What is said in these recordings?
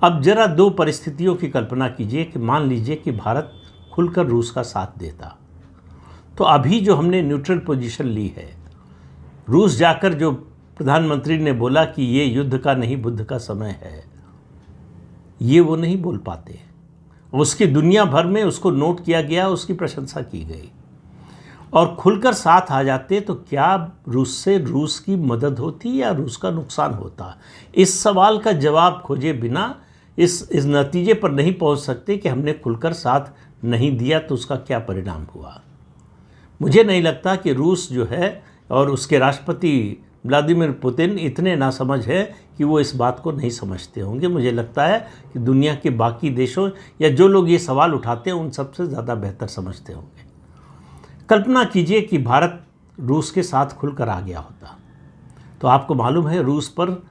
अब जरा दो परिस्थितियों की कल्पना कीजिए कि मान लीजिए कि भारत खुलकर रूस का साथ देता, तो अभी जो हमने न्यूट्रल पोजीशन ली है, रूस जाकर जो प्रधानमंत्री ने बोला कि ये युद्ध का नहीं बुद्ध का समय है, ये वो नहीं बोल पाते। उसकी दुनिया भर में उसको नोट किया गया, उसकी प्रशंसा की गई, और खुलकर साथ आ जाते तो क्या रूस से रूस की मदद होती या रूस का नुकसान होता? इस सवाल का जवाब खोजे बिना इस नतीजे पर नहीं पहुंच सकते कि हमने खुलकर साथ नहीं दिया तो उसका क्या परिणाम हुआ। मुझे नहीं लगता कि रूस जो है और उसके राष्ट्रपति व्लादिमीर पुतिन इतने नासमझ है कि वो इस बात को नहीं समझते होंगे। मुझे लगता है कि दुनिया के बाकी देशों या जो लोग ये सवाल उठाते हैं उन सबसे ज़्यादा बेहतर समझते होंगे। कल्पना कीजिए कि भारत रूस के साथ खुलकर आ गया होता, तो आपको मालूम है रूस पर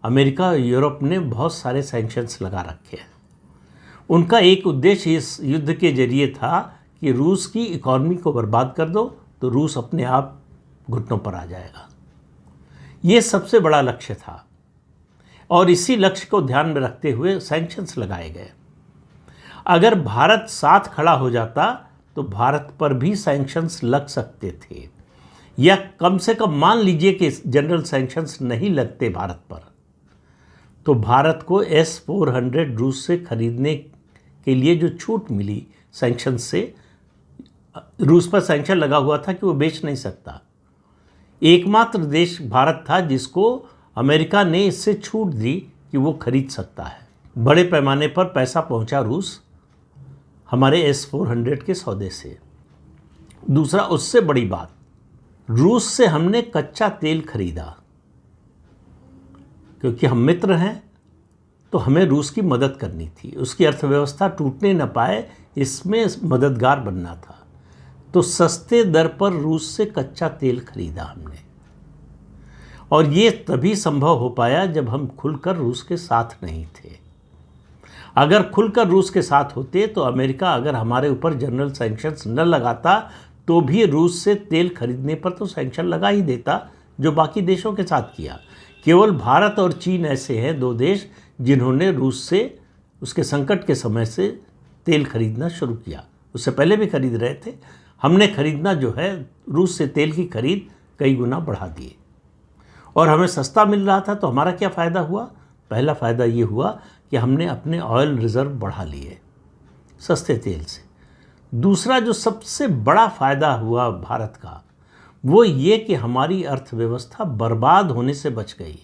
अमेरिका और यूरोप ने बहुत सारे सैंक्शंस लगा रखे हैं। उनका एक उद्देश्य इस युद्ध के जरिए था कि रूस की इकॉनमी को बर्बाद कर दो तो रूस अपने आप घुटनों पर आ जाएगा। ये सबसे बड़ा लक्ष्य था और इसी लक्ष्य को ध्यान में रखते हुए सैंक्शंस लगाए गए। अगर भारत साथ खड़ा हो जाता तो भारत पर भी सैंक्शंस लग सकते थे, या कम से कम मान लीजिए कि जनरल सैंक्शंस नहीं लगते भारत पर, तो भारत को S-400 रूस से खरीदने के लिए जो छूट मिली सैंक्शन से, रूस पर सैंक्शन लगा हुआ था कि वो बेच नहीं सकता। एकमात्र देश भारत था जिसको अमेरिका ने इससे छूट दी कि वो खरीद सकता है। बड़े पैमाने पर पैसा पहुंचा रूस हमारे S-400 के सौदे से। दूसरा, उससे बड़ी बात, रूस से हमने कच्चा तेल खरीदा, क्योंकि हम मित्र हैं तो हमें रूस की मदद करनी थी, उसकी अर्थव्यवस्था टूटने न पाए इसमें मददगार बनना था। तो सस्ते दर पर रूस से कच्चा तेल खरीदा हमने, और ये तभी संभव हो पाया जब हम खुलकर रूस के साथ नहीं थे। अगर खुलकर रूस के साथ होते तो अमेरिका अगर हमारे ऊपर जनरल सैंक्शंस न लगाता तो भी रूस से तेल खरीदने पर तो सैंक्शन लगा ही देता, जो बाकी देशों के साथ किया। केवल भारत और चीन ऐसे हैं दो देश जिन्होंने रूस से उसके संकट के समय से तेल खरीदना शुरू किया। उससे पहले भी खरीद रहे थे, हमने खरीदना जो है रूस से तेल की खरीद कई गुना बढ़ा दिए, और हमें सस्ता मिल रहा था। तो हमारा क्या फ़ायदा हुआ? पहला फ़ायदा ये हुआ कि हमने अपने ऑयल रिज़र्व बढ़ा लिए सस्ते तेल से। दूसरा जो सबसे बड़ा फ़ायदा हुआ भारत का, वो ये कि हमारी अर्थव्यवस्था बर्बाद होने से बच गई।